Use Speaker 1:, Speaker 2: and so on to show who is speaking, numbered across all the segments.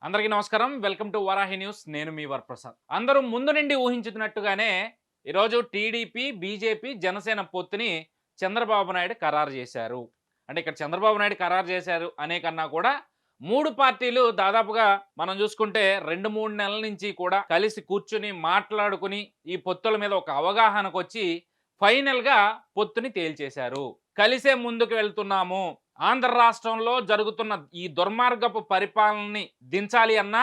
Speaker 1: అందరికీ నమస్కారం. Welcome to Varahi news. నేను మీ వరప్రసాద్. అందరూ ముందు నుండి ఊహించినట్టుగానే ఈరోజు టీడీపీ, బీజేపీ, జనసేన పొత్తుని చంద్రబాబు నాయుడు ఖరారు చేశారు. అంటే ఇక్కడ చంద్రబాబు నాయుడు ఖరారు చేశారు అనే కన్నా కూడా 3 పార్టీలు దాదాపుగా మనం చూసుకుంటే 2, 3 నెలల నుంచి కూడా కలిసి కూర్చొని మాట్లాడుకుని ఈ పొత్తుల మీద ఒక అవగాహనకొచ్చి ఫైనల్‌గా పొత్తుని తేల్చేశారు. కలిసే ముందుకు వెళ్తున్నాము. ఆంధ్ర రాష్ట్రంలో జరుగుతున్న ఈ దుర్మార్గపు పరిపాలనని దించాలి అన్నా,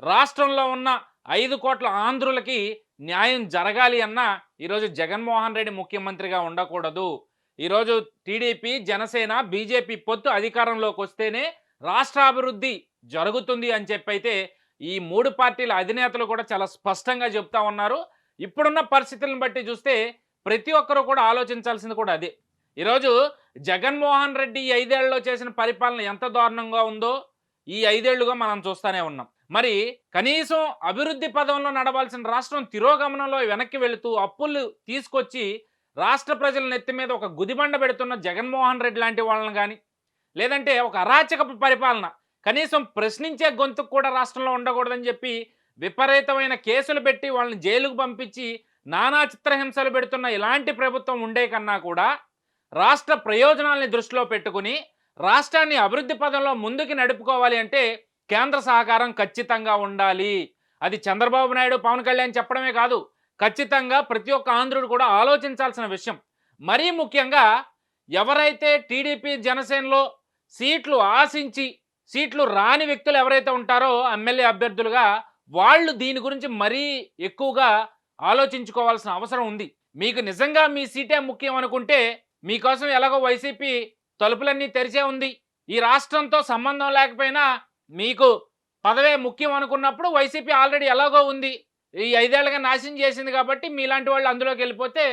Speaker 1: రాష్ట్రంలో ఉన్న 5,00,00,000 ఆంధ్రులకి న్యాయం జరగాలి అన్నా, ఈరోజు జగన్మోహన్ రెడ్డి ముఖ్యమంత్రిగా ఉండకూడదు. ఈరోజు టీడీపీ, జనసేన, బీజేపీ పొత్తు అధికారంలోకి వస్తేనే రాష్ట్రాభివృద్ధి జరుగుతుంది అని చెప్పైతే ఈ 3 పార్టీల అధినేతలు కూడా చాలా స్పష్టంగా చెప్తా ఉన్నారు. ఇప్పుడున్న పరిస్థితులను బట్టి చూస్తే ప్రతి ఒక్కరు కూడా ఆలోచించాల్సింది కూడా అదే. ఈరోజు జగన్మోహన్ రెడ్డి ఈ 5 ఏళ్లలో చేసిన పరిపాలన ఎంత దారుణంగా ఉందో ఈ 5 ఏళ్లుగా మనం చూస్తూనే ఉన్నాం. మరి కనీసం అభివృద్ధి పదంలో నడవాల్సిన రాష్ట్రం తిరోగమనంలో వెనక్కి వెళుతూ అప్పులు తీసుకొచ్చి రాష్ట్ర ప్రజల నెత్తి మీద ఒక గుదిబండ పెడుతున్న జగన్మోహన్ రెడ్డి లాంటి వాళ్ళని కానీ, లేదంటే ఒక అరాచకపు పరిపాలన, కనీసం ప్రశ్నించే గొంతుకు కూడా రాష్ట్రంలో ఉండకూడదని చెప్పి విపరీతమైన కేసులు పెట్టి వాళ్ళని జైలుకు పంపించి నానా చిత్రహింసలు పెడుతున్న ఇలాంటి ప్రభుత్వం ఉండే కన్నా కూడా రాష్ట్ర ప్రయోజనాల్ని దృష్టిలో పెట్టుకుని రాష్ట్రాన్ని అభివృద్ధి పదంలో ముందుకు నడుపుకోవాలి అంటే కేంద్ర సహకారం ఖచ్చితంగా ఉండాలి. అది చంద్రబాబు నాయుడు, పవన్ కళ్యాణ్ చెప్పడమే కాదు, ఖచ్చితంగా ప్రతి ఒక్క ఆంధ్రుడు కూడా ఆలోచించాల్సిన విషయం. మరీ ముఖ్యంగా ఎవరైతే టీడీపీ, జనసేనలో సీట్లు ఆశించి సీట్లు రాని వ్యక్తులు ఎవరైతే ఉంటారో ఎమ్మెల్యే అభ్యర్థులుగా, వాళ్ళు దీని గురించి మరీ ఎక్కువగా ఆలోచించుకోవాల్సిన అవసరం ఉంది. మీకు నిజంగా మీ సీటే ముఖ్యం అనుకుంటే మీకోసం ఎలాగో వైసీపీ తలుపులన్నీ తెరిచే ఉంది. ఈ రాష్ట్రంతో సంబంధం లేకపోయినా మీకు పదవే ముఖ్యం అనుకున్నప్పుడు వైసీపీ ఆల్రెడీ ఎలాగో ఉంది. ఈ 5 ఏళ్లుగా నాశనం చేసింది కాబట్టి మీలాంటి వాళ్ళు అందులోకి వెళ్ళిపోతే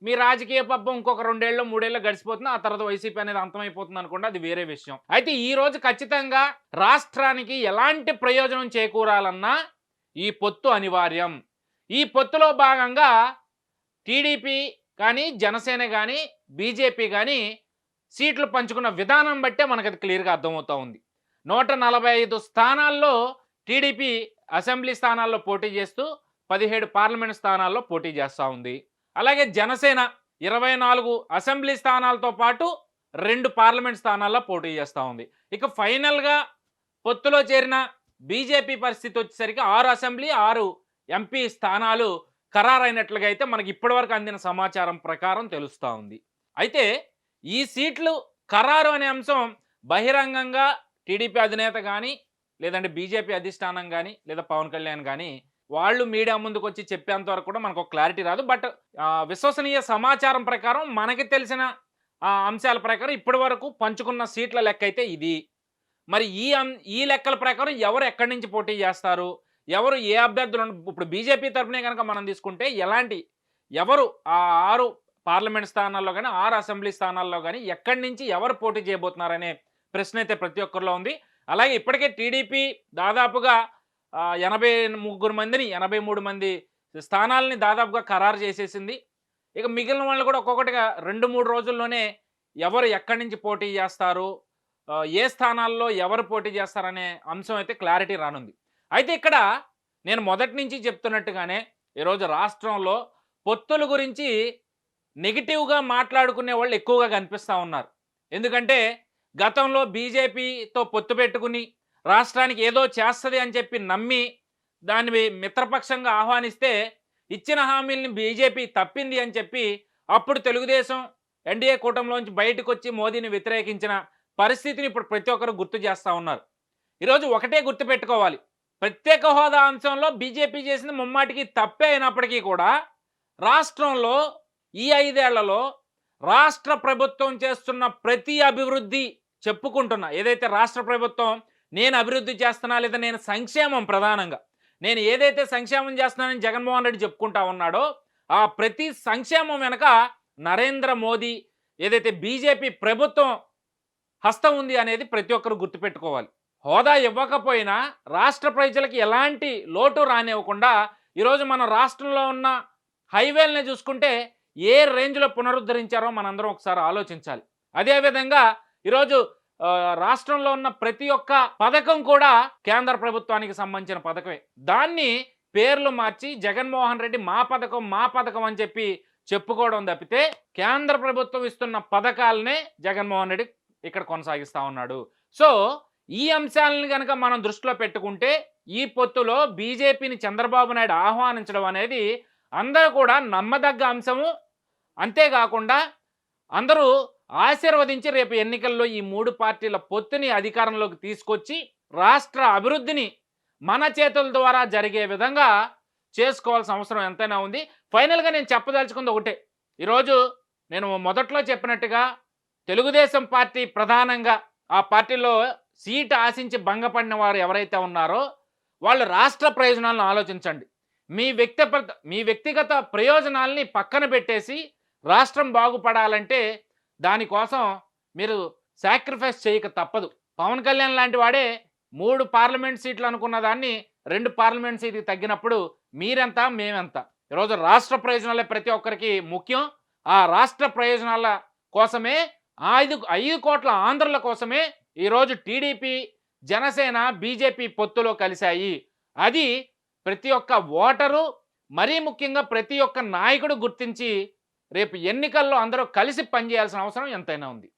Speaker 1: మీ రాజకీయ పబ్బం ఇంకొక 2 ఏళ్ళు, 3 ఏళ్ళు గడిచిపోతుంది. ఆ తర్వాత వైసీపీ అనేది అంతమైపోతుంది అనుకోండి, అది వేరే విషయం. అయితే ఈ రోజు ఖచ్చితంగా రాష్ట్రానికి ఎలాంటి ప్రయోజనం చేకూరాలన్నా ఈ పొత్తు అనివార్యం. ఈ పొత్తులో భాగంగా టీడీపీ కానీ, జనసేన కానీ, బీజేపీ కానీ సీట్లు పంచుకున్న విధానం బట్టే మనకు అది క్లియర్‌గా అర్థమవుతా ఉంది. 145 స్థానాల్లో టీడీపీ అసెంబ్లీ స్థానాల్లో పోటీ చేస్తూ 17 పార్లమెంట్ స్థానాల్లో పోటీ చేస్తూ ఉంది. అలాగే జనసేన 24 అసెంబ్లీ స్థానాలతో పాటు 2 పార్లమెంట్ స్థానాల్లో పోటీ చేస్తూ ఉంది. ఇక ఫైనల్‌గా పొత్తులో చేరిన బీజేపీ పరిస్థితి వచ్చేసరికి 6 అసెంబ్లీ, 6 ఎంపీ స్థానాలు ఖరారైనట్లుగా అయితే మనకి ఇప్పటివరకు అందిన సమాచారం ప్రకారం తెలుస్తూ ఉంది. అయితే ఈ సీట్లు ఖరారు అనే అంశం బహిరంగంగా టీడీపీ అధినేత కానీ, లేదంటే బీజేపీ అధిష్టానం కానీ, లేదా పవన్ కళ్యాణ్ కానీ వాళ్ళు మీడియా ముందుకొచ్చి చెప్పేంత వరకు కూడా మనకు ఒక క్లారిటీ రాదు. బట్ విశ్వసనీయ సమాచారం ప్రకారం మనకి తెలిసిన అంశాల ప్రకారం ఇప్పటి వరకు పంచుకున్న సీట్ల లెక్క అయితే ఇది. మరి ఈ లెక్కల ప్రకారం ఎవరు ఎక్కడి నుంచి పోటీ చేస్తారు, ఎవరు ఏ అభ్యర్థులు ఇప్పుడు బీజేపీ తరపునే కనుక మనం తీసుకుంటే ఎవరు ఆ 6 పార్లమెంట్ స్థానాల్లో కానీ, 6 అసెంబ్లీ స్థానాల్లో కానీ ఎక్కడి నుంచి ఎవరు పోటీ చేయబోతున్నారనే ప్రశ్న అయితే ప్రతి ఒక్కరిలో ఉంది. అలాగే ఇప్పటికే టీడీపీ దాదాపుగా 83 మందిని, 83 మంది స్థానాలని దాదాపుగా ఖరారు చేసేసింది. ఇక మిగిలిన వాళ్ళు కూడా ఒక్కొక్కటిగా 2, 3 రోజుల్లోనే ఎవరు ఎక్కడి నుంచి పోటీ చేస్తారు, ఏ స్థానాల్లో ఎవరు పోటీ చేస్తారనే అంశం అయితే క్లారిటీ రానుంది. అయితే ఇక్కడ నేను మొదటి నుంచి చెప్తున్నట్టుగానే ఈరోజు రాష్ట్రంలో పొత్తుల గురించి నెగిటివ్‌గా మాట్లాడుకునే వాళ్ళు ఎక్కువగా కనిపిస్తూ ఉన్నారు. ఎందుకంటే గతంలో బీజేపీతో పొత్తు పెట్టుకుని రాష్ట్రానికి ఏదో చేస్తది అని చెప్పి నమ్మి దాన్ని మిత్రపక్షంగా ఆహ్వానిస్తే ఇచ్చిన హామీల్ని బీజేపీ తప్పింది అని చెప్పి అప్పుడు తెలుగుదేశం ఎన్డీఏ కూటమిలోంచి బయటకొచ్చి మోదీని వ్యతిరేకించిన పరిస్థితిని ఇప్పుడు ప్రతి ఒక్కరు గుర్తు చేస్తూ ఉన్నారు. ఈరోజు ఒకటే గుర్తుపెట్టుకోవాలి, ప్రత్యేక హోదా అంశంలో బీజేపీ చేసింది ముమ్మాటికి తప్పే అయినప్పటికీ కూడా రాష్ట్రంలో ఈ 5 ఏళ్లలో రాష్ట్ర ప్రభుత్వం చేస్తున్న ప్రతి అభివృద్ధి చెప్పుకుంటున్నా, ఏదైతే రాష్ట్ర ప్రభుత్వం నేను అభివృద్ధి చేస్తున్నా లేదా నేను సంక్షేమం ప్రధానంగా నేను ఏదైతే సంక్షేమం చేస్తున్నానని జగన్మోహన్ రెడ్డి చెప్పుకుంటా ఉన్నాడో ఆ ప్రతి సంక్షేమం వెనక నరేంద్ర మోదీ ఏదైతే బీజేపీ ప్రభుత్వం హస్తం ఉంది అనేది ప్రతి ఒక్కరు గుర్తుపెట్టుకోవాలి. హోదా ఇవ్వకపోయినా రాష్ట్ర ప్రజలకు ఎలాంటి లోటు రానివ్వకుండా ఈరోజు మన రాష్ట్రంలో ఉన్న హైవేలని చూసుకుంటే ఏ రేంజ్లో పునరుద్ధరించారో మనందరం ఒకసారి ఆలోచించాలి. అదేవిధంగా ఈరోజు రాష్ట్రంలో ఉన్న ప్రతి ఒక్క పథకం కూడా కేంద్ర ప్రభుత్వానికి సంబంధించిన పథకమే. దాన్ని పేర్లు మార్చి జగన్మోహన్ రెడ్డి మా పథకం, మా పథకం అని చెప్పి చెప్పుకోవడం తప్పితే, కేంద్ర ప్రభుత్వం ఇస్తున్న పథకాలనే జగన్మోహన్ రెడ్డి ఇక్కడ కొనసాగిస్తా ఉన్నాడు. సో, ఈ అంశాలను గనక మనం దృష్టిలో పెట్టుకుంటే, ఈ పొత్తులో బీజేపీని చంద్రబాబు నాయుడు ఆహ్వానించడం అనేది అందరూ కూడా నమ్మదగ్గ అంశము. అంతేగాకుండా అందరూ ఆశీర్వదించి రేపు ఎన్నికల్లో ఈ 3 పార్టీల పొత్తుని అధికారంలోకి తీసుకొచ్చి, రాష్ట్ర అభివృద్ధిని మన చేతుల ద్వారా జరిగే విధంగా చేసుకోవాల్సిన అవసరం ఎంతైనా ఉంది. ఫైనల్‌గా నేను చెప్పదలుచుకుంది ఒకటే. ఈరోజు నేను మొదట్లో చెప్పినట్టుగా తెలుగుదేశం పార్టీ ప్రధానంగా ఆ పార్టీలో సీటు ఆశించి భంగపడిన వారు ఎవరైతే ఉన్నారో, వాళ్ళు రాష్ట్ర ప్రయోజనాలను ఆలోచించండి. మీ వ్యక్తిగత ప్రయోజనాల్ని పక్కన పెట్టేసి, రాష్ట్రం బాగుపడాలంటే దానికోసం మీరు సాక్రిఫైస్ చేయక తప్పదు. పవన్ కళ్యాణ్ లాంటి వాడే 3 పార్లమెంట్ సీట్లు అనుకున్న దాన్ని 2 పార్లమెంట్ సీట్‌కి తగ్గినప్పుడు మీరెంత? మేమెంత? ఈరోజు రాష్ట్ర ప్రయోజనాలే ప్రతి ఒక్కరికి ముఖ్యం. ఆ రాష్ట్ర ప్రయోజనాల కోసమే 5 కోట్ల ఆంధ్రుల కోసమే ఈరోజు టీడీపీ, జనసేన, బీజేపీ పొత్తులో కలిశాయి. అది ప్రతి ఒక్క ఓటరు, మరీ ముఖ్యంగా ప్రతి ఒక్క నాయకుడు గుర్తించి రేపు ఎన్నికల్లో అందరూ కలిసి పనిచేయాల్సిన అవసరం ఎంతైనా ఉంది.